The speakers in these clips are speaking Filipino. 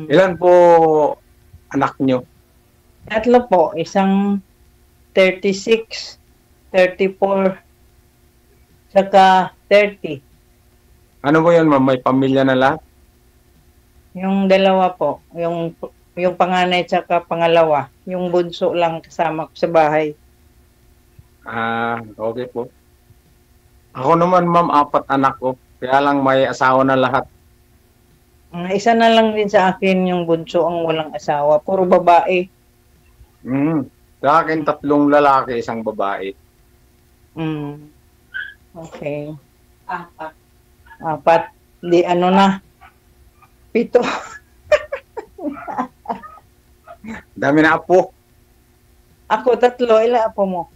Ilan po anak nyo? Tatlo po, isang 36, 34, saka 30. Ano po yun, ma'am? May pamilya na lahat? Yung dalawa po, yung panganay saka pangalawa, yung bunso lang kasama ko sa bahay. Okay po. Ako naman, ma'am, 4 anak ko. Kaya lang may asawa na lahat. Isa na lang din sa akin yung bunso ang walang asawa, puro babae. Sa akin, 3 lalaki, 1 babae. Okay. 4. Di ano na. 7. Dami na apo. Ako 3, ilan apo mo?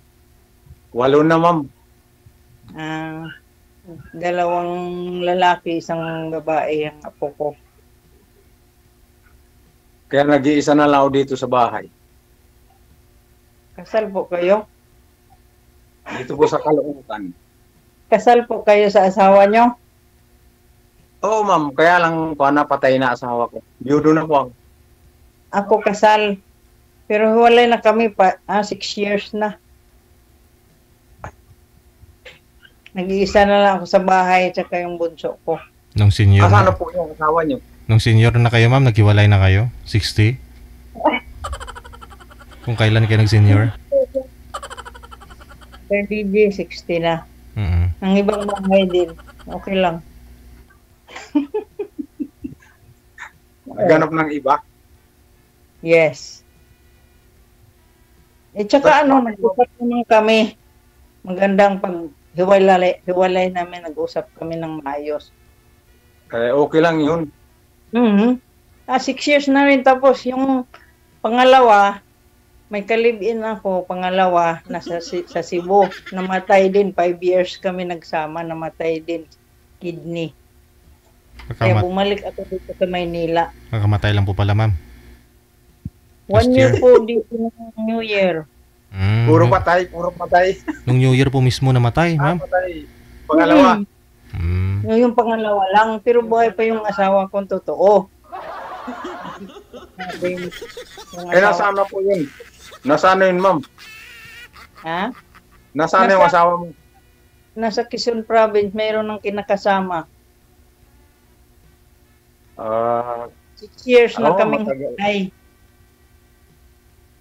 8 na, ma'am. 2 lalaki, 1 babae ang apo ko. Kaya nag-iisa na lang ako dito sa bahay. Kasal po kayo? Dito po sa Caloocan. Kasal po kayo sa asawa nyo? Oo, ma'am. Kaya lang napatay na asawa ko. Biyudo na po ako. Ako kasal. Pero hiwalay na kami pa. 6 years na. Nag-iisa na lang ako sa bahay tsaka yung bunso ko. Nung senior Asano po yung asawa nyo? Nung senior na kayo, ma'am, naghiwalay na kayo? 60? Kung kailan kayo nag-senior? 30, 60 na. Ang ibang bahay din. Okay lang. Naghanap ng iba? Yes. Tsaka nag-usap naman kami. Magandang hiwalay namin, nag-usap kami ng maayos. Okay lang yun. 6 years na rin, tapos yung pangalawa, may kalib-in ako, pangalawa, nasa sa Cebu. Namatay din, 5 years kami nagsama, namatay din, kidney. Kaya bumalik ako dito sa Maynila. Kakamatay lang po pala, ma'am. 1 year po dito ng New Year. Puro patay. Nung New Year po mismo namatay, ma'am? Patay. Pangalawa. Yung pangalawa lang, pero buhay pa yung asawa kong totoo. Nasaan na po yun? Nasaan na yun, ma'am? Ha? Nasaan na yung asawa mo? Nasa Quezon Province, mayroon ng kinakasama. 6 years na kami ay.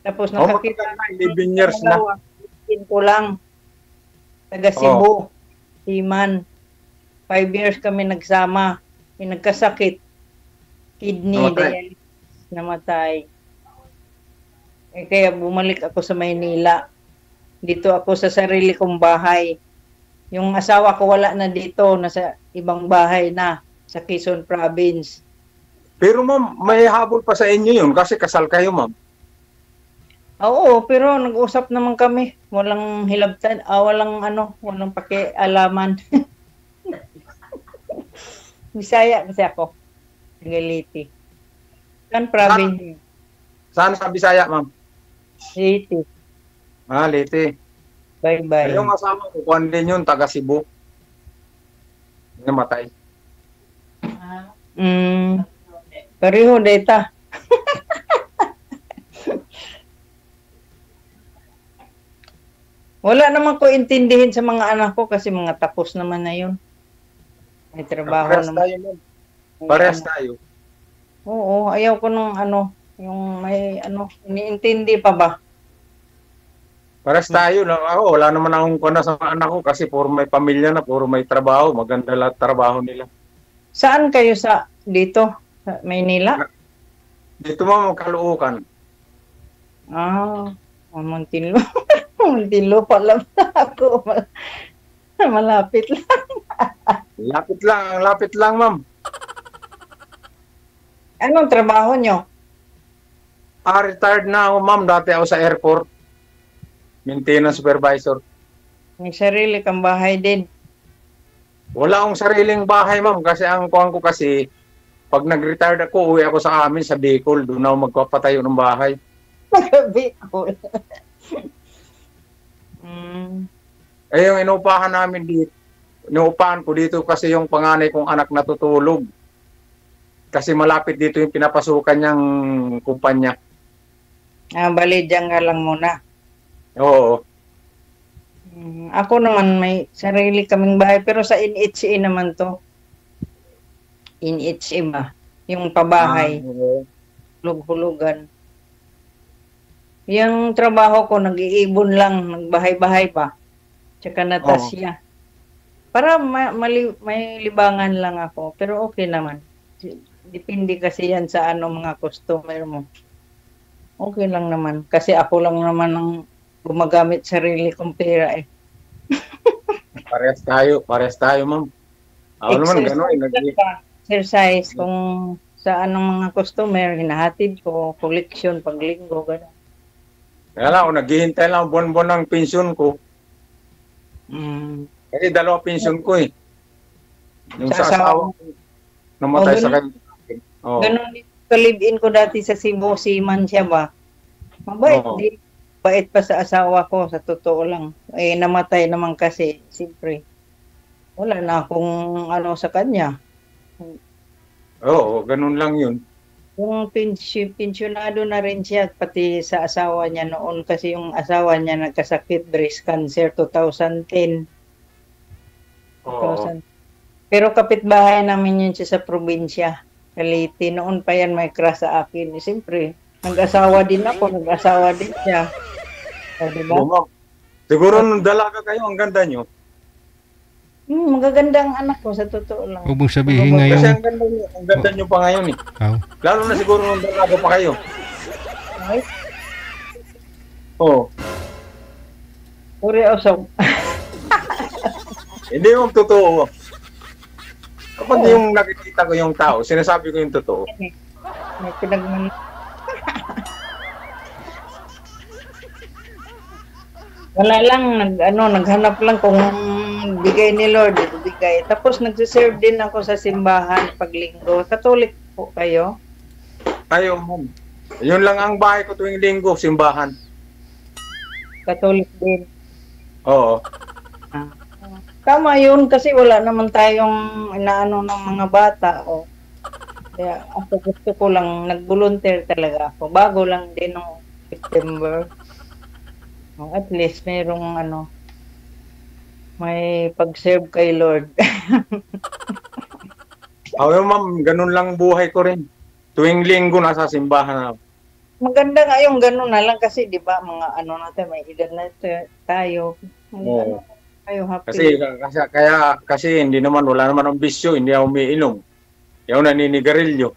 Tapos nakakita na 11 years na. Ko lang. Taga Cebu. Timan. 5 years kami nagsama. Nagkasakit. Kidney, dialysis, namatay. Kaya bumalik ako sa Maynila. Dito ako sa sarili kong bahay. Yung asawa ko wala na dito. Nasa ibang bahay na. Sa Quezon Province. Pero ma'am, may habol pa sa inyo yun kasi kasal kayo, ma'am. Oo, pero nag-usap naman kami. Walang hilabtan, walang pakialaman. Bisaya kasi ako. Galiti. Saan province? Saan sa Bisaya, ma'am? Leyte. Leyte. Bye-bye. Yung asawa ko, kuwan din yun, taga Cebu. Namatay. Pareho data. Wala naman ko intindihin sa mga anak ko kasi mga tapos naman na yun. May trabaho naman. Parehas tayo. Oo, ayaw ko nung yung may iniintindi pa ba? Parehas tayo lang ako. Wala naman akong kuna sa anak ko kasi puro may pamilya na, puro may trabaho. Maganda lahat trabaho nila. Saan kayo dito? Sa Maynila? Dito mo Caloocan. Muntinlupa. Muntinlupa lang ako. Malapit lang. Lapit lang, ma'am. Anong trabaho nyo? Retired na ako, ma'am. Dati ako sa airport. Maintenance supervisor. May sarili kang bahay din. Wala akong sariling bahay, ma'am. Kasi ang kuhan ko kasi, pag nag-retired ako, uwi ako sa amin sa Bicol. Doon ako magpapatayo ng bahay. Bicol. Yung inuupahan namin dito, inuupahan ko dito kasi yung panganay kong anak natutulog. kasi malapit dito yung pinapasukan niyang kumpanya. Bali, dyan nga lang muna. Oo. Ako naman may sarili kaming bahay pero sa NHA naman to. NHA ba? Yung pabahay, Oo. hulug-hulugan. Yung trabaho ko, nag-iibon lang, nagbahay-bahay pa. Tsaka natasya. Para may libangan lang ako. Pero okay naman. Depende kasi yan sa mga customer mo. Okay lang naman. Kasi ako lang naman ang gumagamit sarili kong pera eh. Parehas tayo, ma'am. Ako naman gano'n. Exercise kung sa mga customer, hinahatid ko, collection, paglinggo, gano'n. Kaya lang, ako naghihintay lang buwan-buwan ng pensyon ko. Kasi 2 pensyon ko eh. Yung sa asawa ko, namatay sa kanya. Oh. Ganun din, ka-live-in ko dati sa Cebu, seaman siya ba? Mabait, bait pa sa asawa ko, sa totoo lang. Eh, namatay naman kasi, siyempre. Wala na akong sa kanya. Oo, ganun lang yun. Yung pensyonado na rin siya, pati sa asawa niya noon, kasi yung asawa niya nagkasakit, breast cancer, 2010. Oo. Pero kapitbahay namin yun siya sa probinsya. Leyte. Noon pa yan may crush sa akin. Siyempre, nag-asawa din ako, nag-asawa din siya. O, diba? Siguro nung dalaga kayo, ang ganda nyo. Magaganda ang anak ko, sa totoo lang. Huwag mong sabihin Kasi ngayon. ang ganda nyo pa ngayon eh. Oh. Lalo na siguro nung dalaga pa kayo. Ay, Oo. puri osog. Hindi yung totoo. Kapag yung nakikita ko yung tao, sinasabi ko yung totoo. May pinagman. Wala lang, naghanap lang kung bigay ni Lord, bigay. Tapos nagsiserve din ako sa simbahan paglinggo. Katolik po kayo? Ayaw mo. Yun lang ang bahay ko tuwing linggo, simbahan. Katolik din. Oo. Tama yun kasi wala naman tayong inaano ng mga bata. Kaya ako gusto ko lang, nag-volunteer talaga ako. Bago lang din noong September. At least merong may pag-serve kay Lord. Ma'am, ganun lang buhay ko rin. Tuwing linggo nasa simbahan ako. Maganda nga yung gano'n na lang kasi 'di ba mga natin may edad na tayo. Oo. Tayo happy. Kasi hindi naman wala naman ang bisyo, hindi ako umiinom. Hindi ako naninigarilyo.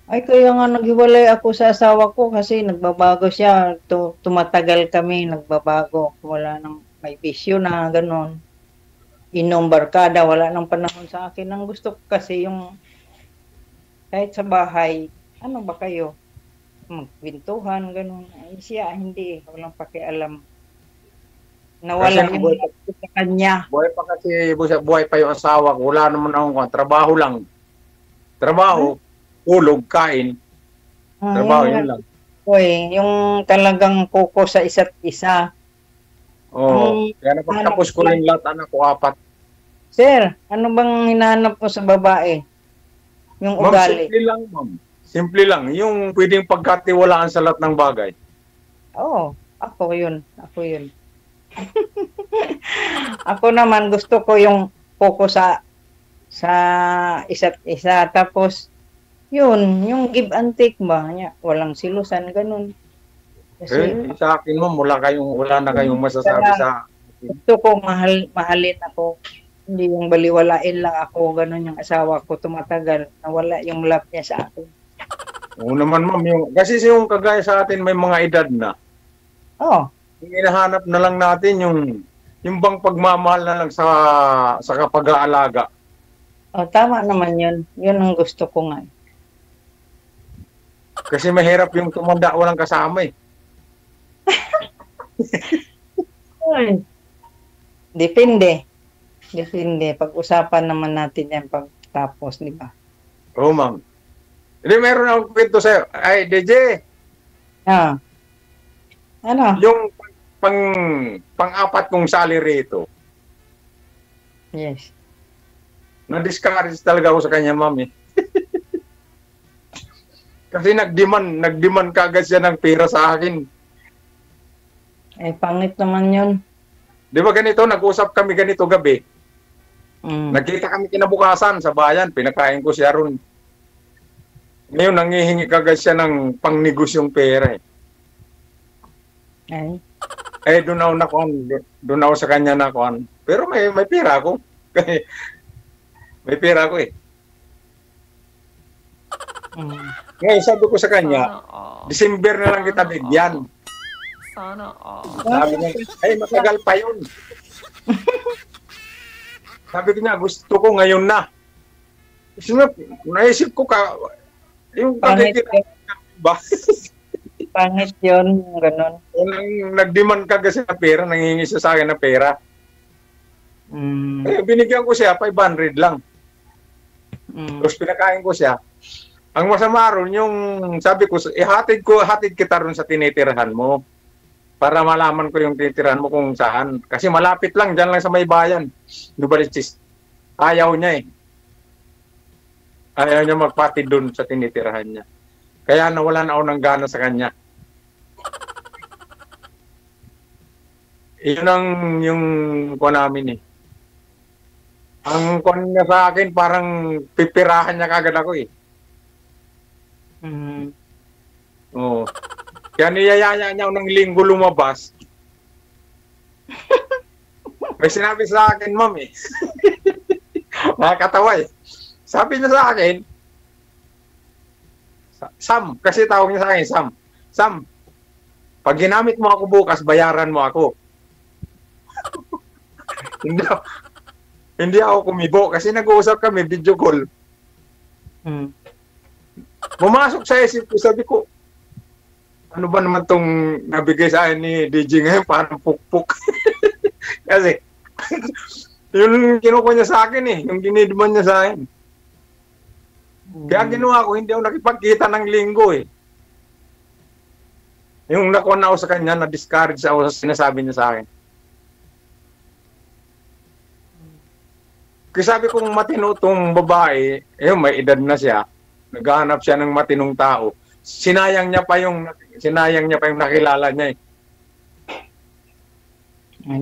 Ay kaya nga naghiwalay ako sa asawa ko kasi nagbabago siya. Tumatagal kami, nagbabago. Wala nang may bisyo na gano'n. Inom barkada, wala nang panahon sa akin. Ang gusto ko kasi yung kahit sa bahay, ano ba kayo? Magpintuhan, gano'n. Ay siya, hindi. Walang pakialam. Nawala Kasi yung sa kanya. buhay pa yung asawa ko. Wala naman akong trabaho lang. Trabaho, ulog, kain. Trabaho, yun lang. Yung talagang focus sa isa't isa. Oo. Kaya napagtapos ko rin lahat, anak ko 4. Sir, ano bang hinahanap mo sa babae? Yung Ma'am, ugali. simple lang, ma'am. Simple lang. Yung pwedeng pagkatiwalaan sa lahat ng bagay. Oo, ako yun. Ako naman gusto ko yung focus sa isa't isa. Tapos, yun, yung give and take ba? Walang silusan, ganun. Kasi, Sa akin, ma'am, wala na kayong masasabi sa... gusto ko mahalin ako. Hindi yung baliwalain lang ako, ganun yung asawa ko tumatagal, nawala yung love niya sa akin. Oo naman, ma'am. Kasi yung kagaya sa atin, may mga edad na. Oo. Yung hinahanap na lang natin yung bang pagmamahal na lang sa kapag-aalaga. Tama naman yun. Yun ang gusto ko nga. Kasi mahirap yung tumanda walang kasama eh. Depende. Pag-usapan naman natin yan pagtapos, di ba? Oo, ma'am. Hindi, meron akong kwento sa'yo. Ay, DJ, Ano? yung pang-apat kong salary ito, Yes. na-discourage talaga ako sa kanya, ma'am eh. Kasi nagdemand kaagad siya ng pera sa akin. Ay, pangit naman yun. Di ba ganito, nag-usap kami ganito gabi. Mm. Nagkita kami kinabukasan sa bayan, pinakain ko siya ron. Ngayon, nangihingi kaagad siya ng pangnegosyong pera eh. Ay, Eh, doon ako sa kanya nakuan. Pero may pera ako. May pera ako eh. mm. Ngayon, sabi ko sa kanya, Sana all. December na lang kita bigyan. Sana all. Sabi niya, ay matagal pa yun. Sabi ko niya, gusto ko ngayon na. Kasi naisip ko yung Pangit pagkikita ba? Pangit yun, yung ganun. Nag-demand ka kasi ng pera, nangingi siya sa akin ng pera. Mm. Eh, binigyan ko siya, 500 lang. Mm. Tapos pinakain ko siya. Ang masama ron, yung sabi ko, hatid kita ron sa tinitirahan mo. Para malaman ko yung tinitirahan mo kung saan. Kasi malapit lang, dyan lang sa may bayan. Dubalichis. Ayaw niya eh. Ayaw niya magpatid doon sa tinitirahan niya. Kaya nawalan ako ng gana sa kanya. Yun ang yung kuha namin eh. Ang kuha niya sa akin, parang pipirahan niya kagad ako eh. Mm. Oo. Kaya niyayaya niya ako ng linggo lumabas. May sinabi sa akin, ma'am eh. Nakakatawa eh. Sabi niya sa akin, Sam, kasi tawag niya sa akin, Sam, pag ginamit mo ako bukas, bayaran mo ako. hindi ako kumibo kasi nag-uusap kami, video call. Mm. Pumasok sa isip ko, sabi ko, ano ba naman tong nabigay sa akin ni DJ ngayon, parang pukpuk. Kasi, yun kinukuha niya sa akin eh, yung dinidman niya sa akin. Kaya ginawa ko, hindi ako nakipagkita ng linggo eh. Yung nakuha na ako sa kanya, na-discourage ako sa sinasabi niya sa akin. Kasi sabi kong matino tong babae, may edad na siya, naghahanap siya ng matinong tao. Sinayang niya pa yung nakilala niya eh.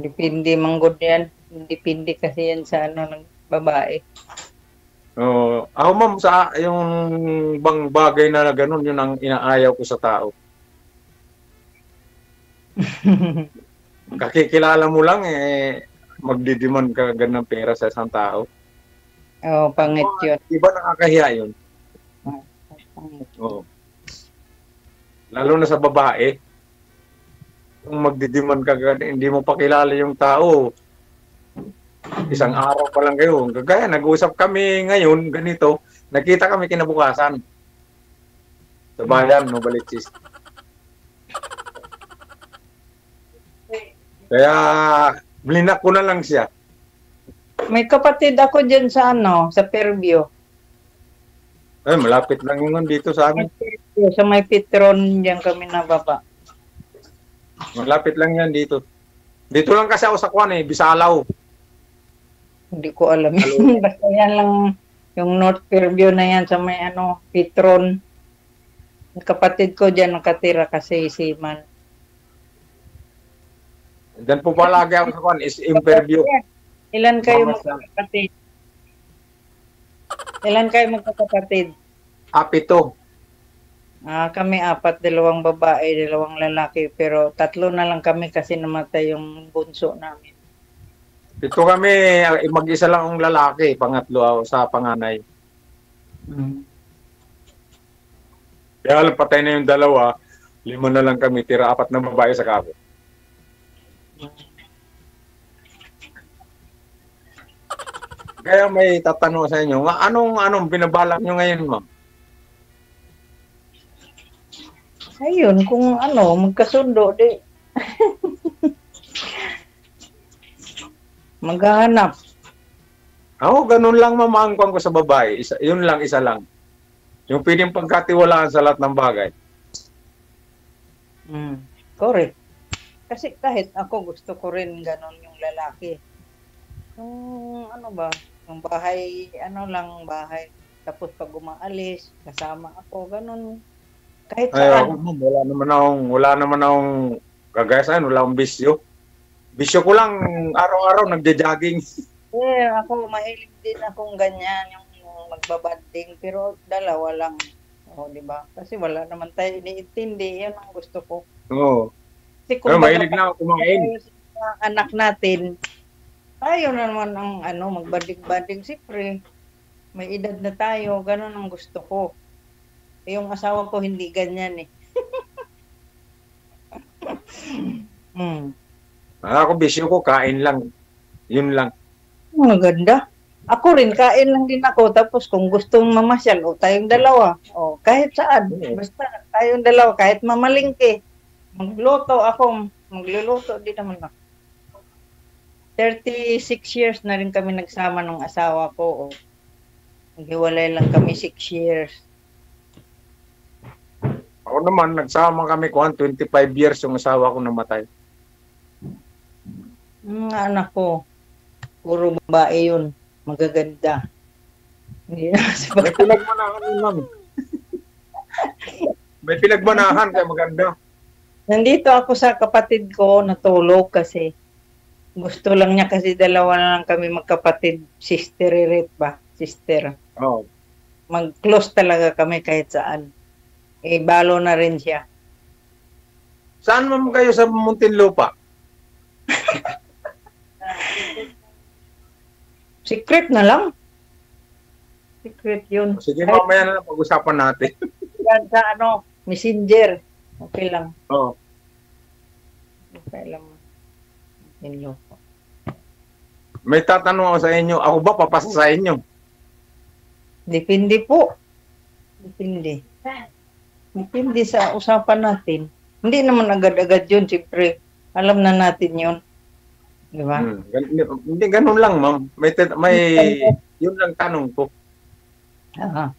Depende manggod yan. Depende kasi yan sa ng babae. Ako ma'am, sa yung bang bagay na ganun, yun ang inaayaw ko sa tao. Kakikilala mo lang magdidiman ka agad ng pera sa isang tao. Oo, pangit yun. Iba nakakahiya yun. Pangit. Oo. Lalo na sa babae. Kung magdidiman ka agad, hindi mo pa kilala yung tao. Isang araw pa lang kayo. Gaya, nag-usap kami ngayon, ganito. Nakita kami kinabukasan. Sa bayan, Novaliches. Kaya, blinak ko na lang siya. May kapatid ako dyan sa sa Fairview. Malapit lang yun dito sa amin. Sa may Petron, dyan kami nababa. Malapit lang yan dito. Dito lang kasi ako sa Kwan Bisalaw. Hindi ko alam yun. Basta yan lang yung North Fairview na yan sa may Petron. Yung kapatid ko dyan nakatira kasi si Man. Diyan po palagi ako sa Kwan, is interview. Ilan kayo magkakapatid? Ilan kayo magkakapatid? Apito. Kami 4, 2 babae, 2 lalaki. Pero 3 na lang kami kasi namatay yung bunso namin. Ito kami, mag-isa lang ang lalaki, pangatlo ako sa panganay. Kaya lang patay na yung 2, 5 na lang kami, tira 4 na babae sa kako. Kaya may tatanong sa inyo, anong binabalak nyo ngayon, ma'am? Ayun, kung magkasundo, di. Maghahanap. Ako, ganun lang mamangkuan ko sa babae. Yun lang, isa lang. Yung pwedeng pagkatiwalaan sa lahat ng bagay. Correct. Kasi kahit ako gusto ko rin ganun yung lalaki. Yung yung bahay, bahay. Tapos pag umaalis, kasama ako, ganun. Kahit Ay, ako, saan. ma'am, wala naman akong gagayasan, wala akong bisyo. Bisyo ko lang, araw-araw nagja-jogging. Eh, ako, mahilig din akong ganyan, yung magbabanding, pero dalawa lang. O, di ba? Kasi wala naman tayo iniintindi. Yan ang gusto ko. Oo. Kasi Pero kung mahilig na ako kumain. sa anak natin, tayo na naman ang magbanding-banding. Siyempre, may edad na tayo. Ganun ang gusto ko. Yung asawa ko hindi ganyan eh. Ako, bisyo ko, kain lang. Yun lang. Maganda. Ako rin, kain lang din ako. Tapos kung gustong mamasyal, o tayong dalawa. O kahit saan. Basta tayong dalawa, kahit mamalingke. Magluluto din naman ako. 36 years na rin kami nagsama ng asawa ko. O, naghiwalay lang kami 6 years. Ako naman, nagsama kami 25 years yung asawa ko namatay. Mga anak ko, puro babae yun. Magaganda. Hindi na sa May pinagmanahan yun, ma'am. May pinagmanahan kaya maganda. Nandito ako sa kapatid ko, natulog kasi gusto lang niya kasi dalawa na lang kami magkapatid. Sister ba? Sister. Oo. Mag-close talaga kami kahit saan. Eh, balo na rin siya. Saan ma'am kayo sa Muntinlupa? Secret na lang. Secret yun. Sige, mamaya na lang pag-usapan natin. Yan sa Messenger. Okay lang. Oo. Okay lang. Inyo. May tatanong ako sa inyo. Ako ba papasa sa inyo? Depende po. Depende. Depende sa usapan natin. Hindi naman agad-agad yun, siyempre. Alam na natin yun. Di ba? Hindi, ganun lang, ma'am. May yun lang tanong ko. Aha.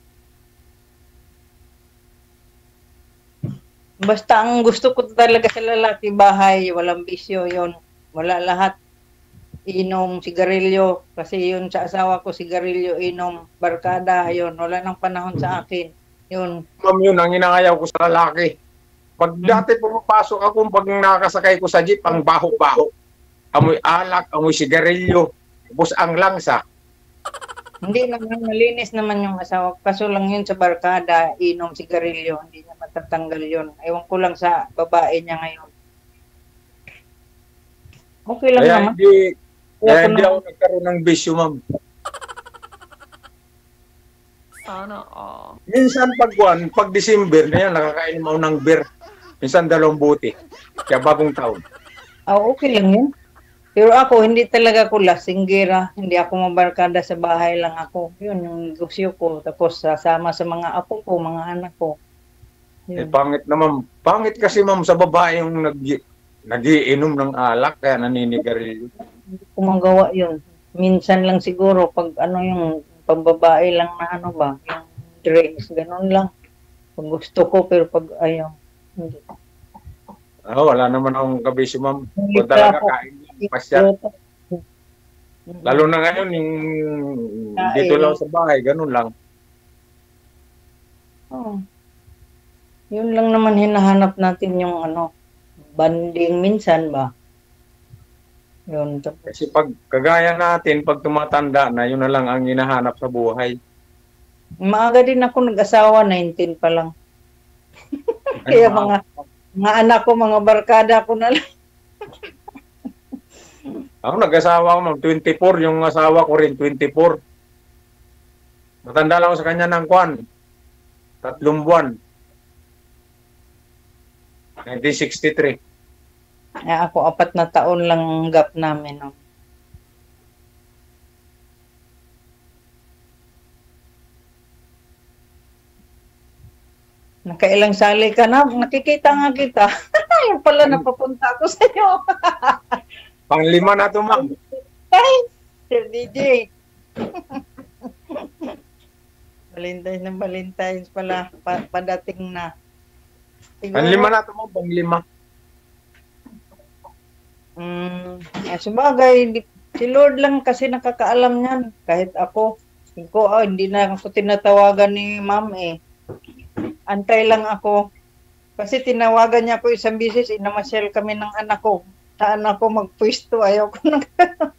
Basta ang gusto ko talaga sa lalaki, bahay, walang bisyo yon. Wala lahat. Inom, sigarilyo. Kasi yun sa asawa ko, sigarilyo, inom, barkada, yun. Wala nang panahon sa akin. Yun. Ma'am, yun ang inangayaw ko sa lalaki. Pag dati pumapasok ako, pag nakasakay ko sa jeep, ang baho-baho. Amoy alak, amoy sigarilyo, tapos ang langsa. Hindi naman, malinis naman yung asawa ko. Kaso lang yun sa barkada, inom, sigarilyo. Hindi niya matatanggal yun. Ewan ko lang sa babae niya ngayon. Okay lang naman. Hindi ako nagkaroon ng bisyo, ma'am. Sana all. Minsan pag December na yan, nakakain mo ng beer. Minsan 2 buti. Kaya bagong taon. Okay lang yun. Pero ako, hindi talaga ako lasinggera. Hindi ako mabarkada sa bahay lang ako. Yun yung negosyo ko. Tapos sasama sa mga apo ko, mga anak ko. Eh, Yun. pangit naman. Pangit kasi, ma'am, sa babae yung nagiinom ng alak, kaya naninigarilyo. Hindi ko magawa yun. Minsan lang siguro pag yung pambabae lang na ba, yung drinks, ganun lang. Pag gusto ko, pero pag ayaw, hindi. Wala naman akong kabisyo, ma'am. Hindi Kung talaga ako. kain lang, pasya. Lalo na ngayon, yung dito lang sa bahay, ganun lang. Oh. Yun lang naman hinahanap natin yung banding minsan ba. Yun. Kasi pag kagaya natin, pag tumatanda na, yun na lang ang hinahanap sa buhay. Maaga din ako nag-asawa, 19 pa lang. Kaya mga anak ko, mga barkada ko na lang. Ako nag-asawa ko, ma'am, 24. Yung asawa ko rin, 24. Matanda lang ako sa kanya ng 3 buwan. 1963. Ako, 4 na taon lang gap namin. No? Nakailang sali ka na, nakikita nga kita. Yung pala napapunta ako sa iyo. Pang-5 na to, ma'am. Ay, Sir DJ. Valentine's pala, padating na. Pang-5 na to, ma'am, pang-5. Sabagay, si Lord lang kasi nakakaalam niyan. Kahit ako, hindi na ako tinatawagan ni ma'am eh. Antay lang ako. Kasi tinawagan niya ako isang bisis, inamasyal kami ng anak ko. Saan ako magpwesto, ayaw ko na.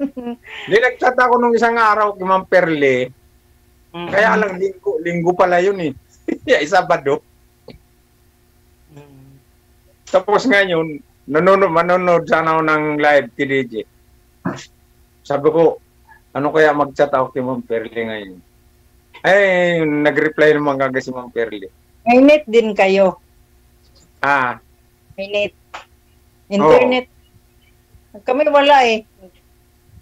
Hindi, nag-chat ako nung isang araw kay Ma'am Perle. Kaya lang, linggo pala yun eh. Sabado. Tapos ngayon, manonood sana ako ng live kay DJ. Sabi ko, ano kaya mag-chat ako kay Ma'am Perle ngayon? Ay, nag-reply naman kagad si Ma'am Perle. May net din kayo. Ah, May net. Internet. Kami wala eh.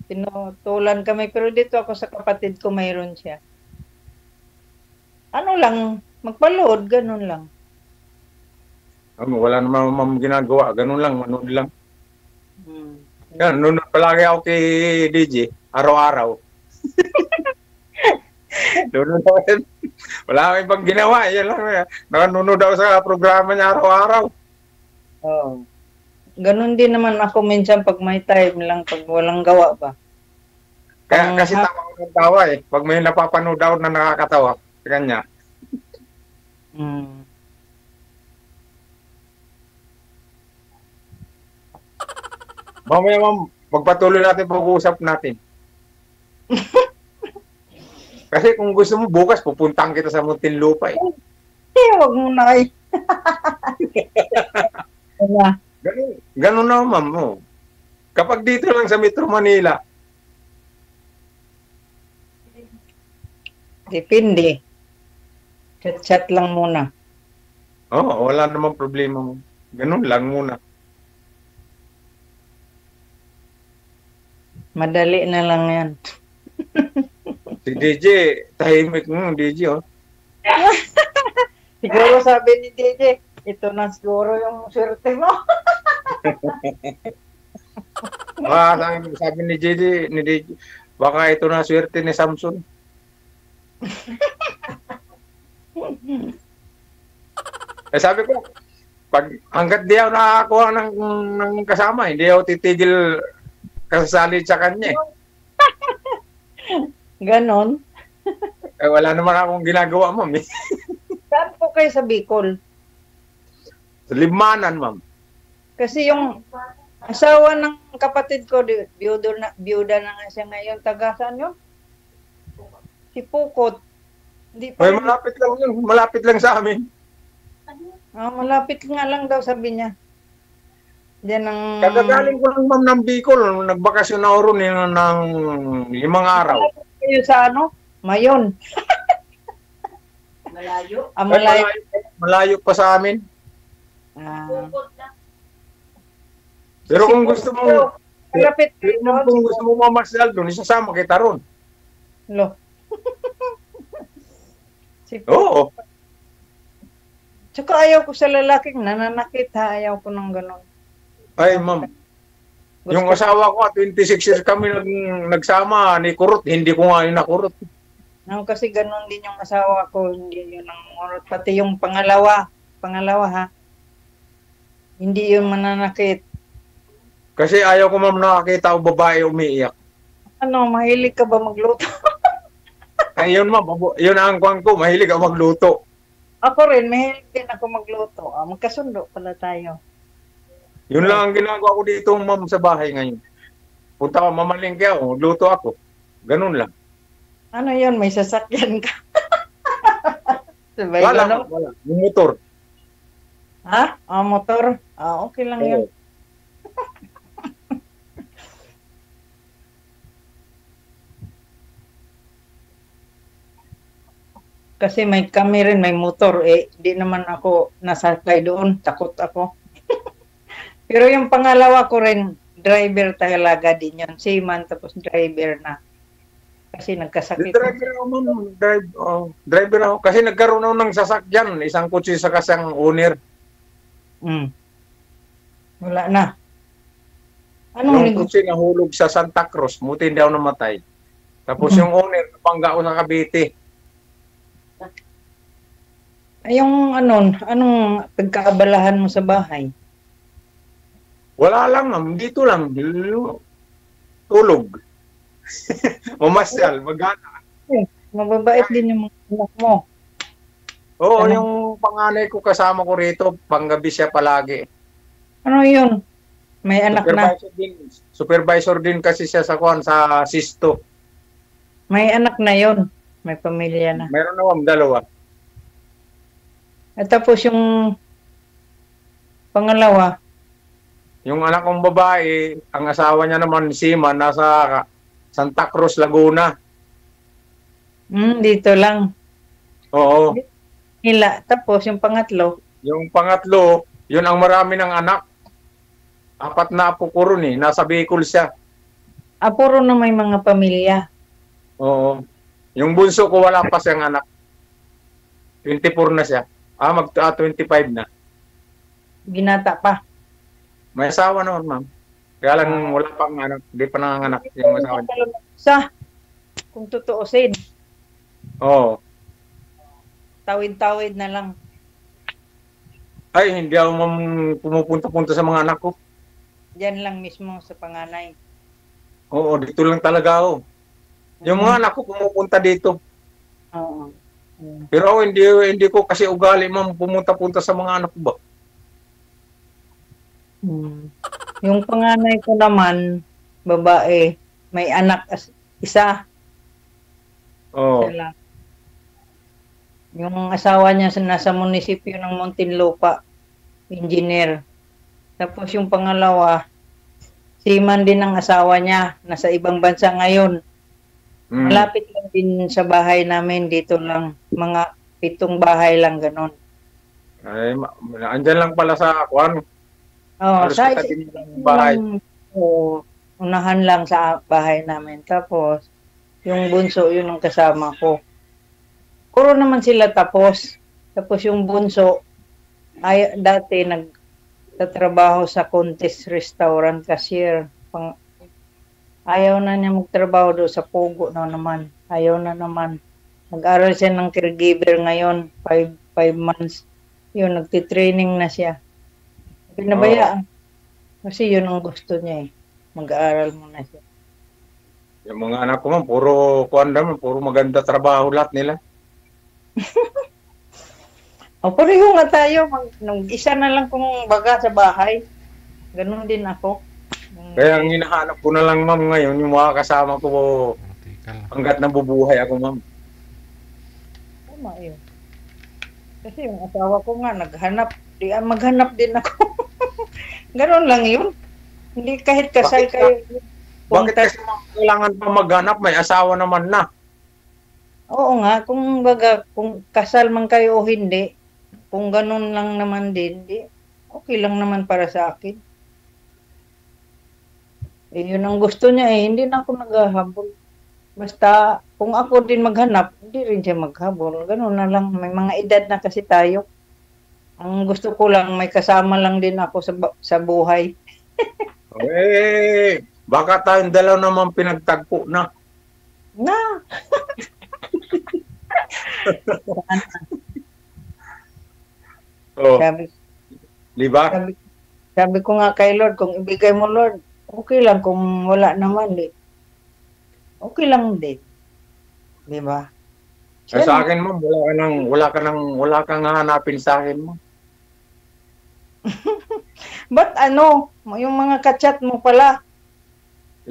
Tinutulan kami. Pero dito ako sa kapatid ko mayroon siya. Ano lang, magpa-load, ganun lang. wala naman ma'am ginagawa. Ganun lang, manood lang. Hmm. Yan, nanonood palagi ako kay DJ, araw-araw. Nanonood. Wala akong ibang ginawa. Yan lang. Nanonood ako sa programa niya araw-araw. Oh. Ganun din naman ako minsan pag may time lang, pag walang gawa ba. Kasi tawa ko ng tawa eh. Pag may napapanood ako na nakakatawa sa kanya. Hmm. Mamaya ma'am, magpatuloy natin pag-uusap natin. Kasi kung gusto mo bukas, pupuntahan kita sa Muntinlupa eh. Wag mo na eh. Wala. Ganun na ma'am. Oh. Kapag dito lang sa Metro Manila, Depende. Chat-chat lang muna. wala namang problema mo. Ganun lang muna. Madali na lang yan. Si DJ, tahimik mo, DJ, oh. Siguro sabi ni DJ, ito na siguro yung swerte mo. Sabi ni DJ, baka ito na swerte ni Samson. Sabi ko, hanggat di ako nakakakuha ng kasama, hindi ako titigil kasali sa kanya. Ganon. Wala naman akong ginagawa, ma'am. Saan po kayo sa Bicol? Sa Libmanan, ma'am. Kasi yung asawa ng kapatid ko, biyuda na nga siya ngayon. Taga saan yun? Si Pukot. Hindi pa. Malapit lang yun. Malapit lang sa amin. Malapit nga lang daw sabi niya. Diyan ang... Kagagaling ko lang, ma'am, ng Bicol. Nagbakasyon na ako ron ng 5 araw. Kayo sa ano? Mayon. Malayo? Malayo. Malayo pa sa amin. Pero kung gusto mo, malapit kayo doon. kung gusto mo mamasyal doon, isasama kita ron. Lo. Oo. Tsaka ayaw ko sa lalaking nananakit ha. Ayaw ko ng ganon. Ay, ma'am. Yung asawa ko, 26 years kami nagsama ni Kurot. Hindi ko nga yung nakurot. Kasi ganon din yung asawa ko. Hindi yun ang urot. Pati yung pangalawa ha. Hindi yun mananakit. Kasi ayaw ko, ma'am, nakakita o babae umiiyak. Ano, mahilig ka ba magluto? Ay, yun, ma'am. Yun ang kuwan ko. Mahilig ako magluto. Ako rin, mahilig din ako magluto. Magkasundo pala tayo. Yun lang ang ginagawa ko dito, ma'am, sa bahay ngayon. Punta ko, mamalingke ako, magluto ako. Ganun lang. Ano yun? May sasakyan ka? Sabay Wala. Yung motor. Ha? Motor? Okay lang yun. Kasi kami rin may motor. Di naman ako nasakay doon. Takot ako. Pero yung pangalawa ko rin, driver talaga din yun. Seaman, tapos driver na. Kasi nagkasakit. Driver ako, ma'am. Driver ako. Kasi nagkaroon ako ng sasakyan. Isang kutsi sa kasang owner. Wala na. Yung kutsi nahulog sa Santa Cruz. Muti hindi ako namatay. Tapos yung owner, napangga ko sa Cavite. Yung anong pagkaabalahan mo sa bahay? Wala lang, ma'am. Dito lang. Tulog. Mamasyal, magana. Mababait din yung mga anak mo. Oo, Ano? yung panganay ko kasama ko rito, panggabi siya palagi. Ano yun? May anak na. Supervisor din kasi siya sa Sisto. May anak na yun. May pamilya na. Meron naman dalawa. At tapos yung pangalawa, Yung anak kong babae, ang asawa niya naman Sima, nasa Santa Cruz, Laguna. dito lang. Oo. Nila. Tapos yung pangatlo, Yung pangatlo, yun ang marami ng anak. 4 na apo ko ron eh. Nasa Bicol siya. puro na may mga pamilya. Oo. Yung bunso ko wala pa siyang anak. 24 na siya. 25 na. Binata pa. May asawa naman, ma'am. Kaya lang wala pang anak. Hindi pa nanganganak yung asawa niya. Sa, kung tutuusin, Oo. tawid-tawid na lang. Ay, hindi ako ma'am pumupunta-punta sa mga anak ko. Diyan lang mismo sa panganay. Oo, dito lang talaga ako. Yung mga anak ko pumupunta dito. Oo. Pero ako hindi ko kasi ugali ma'am pumunta-punta sa mga anak ko ba? Yung panganay ko naman, babae, may anak isa. Oo. Isa lang. Yung asawa niya nasa munisipyo ng Muntinlupa, engineer. Tapos yung pangalawa, seaman din ang asawa niya, nasa ibang bansa ngayon. Mm. Malapit lang din sa bahay namin, dito lang, mga 7 bahay lang ganon. Ay, andyan lang pala sa Kwan. Oh, Halos sa katabi ng bahay. unahan lang sa bahay namin. Tapos, yung bunso, yun ang kasama ko. Puro naman sila tapos. Tapos yung bunso, dati nagtatrabaho sa Contes Restaurant Cashier. Ayaw na niya magtrabaho doon sa Pogo na naman. Ayaw na naman. Nag-aral siya ng caregiver ngayon, 5 months. Yun, nagtitraining na siya. Pinabayaan. Kasi yun ang gusto niya eh. Mag-aaral muna siya. Yung mga anak ko man, puro Kwan naman, puro maganda trabaho lahat nila. Pareho nga tayo. Isa na lang kung baga sa bahay. Ganon din ako. Kaya ang hinahanap ko na lang ma'am ngayon, yung mga kasama ko hanggat nabubuhay ako ma'am. Tama yun. Kasi yung asawa ko nga, maghanap din ako. Ganon lang yun. Hindi kahit kasal kayo. Bakit kasi ma'am kailangan pa maghanap? May asawa naman na. Oo nga, kung kasal man kayo o hindi, kung ganon lang naman din, okay lang naman para sa akin. Yun ang gusto niya hindi na ako naghahabol. Basta, kung ako din maghanap, hindi rin siya maghabol. Ganon na lang, may mga edad na kasi tayo. Ang gusto ko lang, may kasama lang din ako sa buhay. Baka tayong dalaw naman pinagtagpo na. Na! Oh, di ba? Sabi ko nga kay Lord, kung ibigay mo Lord, okay lang. Kung wala naman, okay lang din. Di ba? Sa akin mo, wala kang hahanapin sa akin mo. But yung mga kachat mo pala.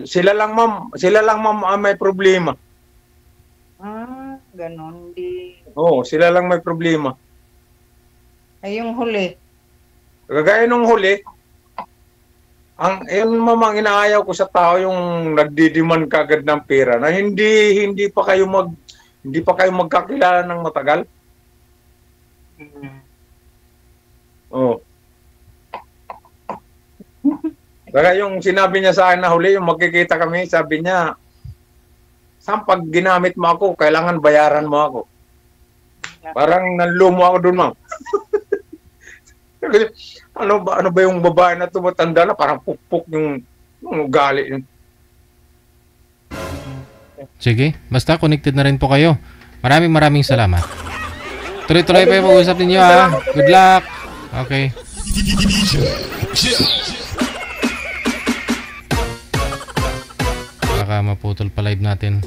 Sila lang ma'am may problema. Ganon. Oo, sila lang may problema. Ay, yung huli. Kagaya nung huli, yun mamang inaayaw ko sa tao yung nagdidiman kagad ng pera na hindi pa kayo magkakilala ng matagal. Oh. Kaya yung sinabi niya sa akin na huli, yung magkikita kami, sabi niya, saan pag ginamit mo ako, kailangan bayaran mo ako. Parang nanlumo ako dun, ma'am. Ano ba yung babae na tumatanda na parang pukpuk yung ugali. Sige, basta connected na rin po kayo. Maraming salamat. Tuloy-tuloy pa yung pag-usap ninyo ha. Good luck. Okay. Baka maputol pa live natin.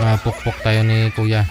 Mapukpok tayo ni Kuya.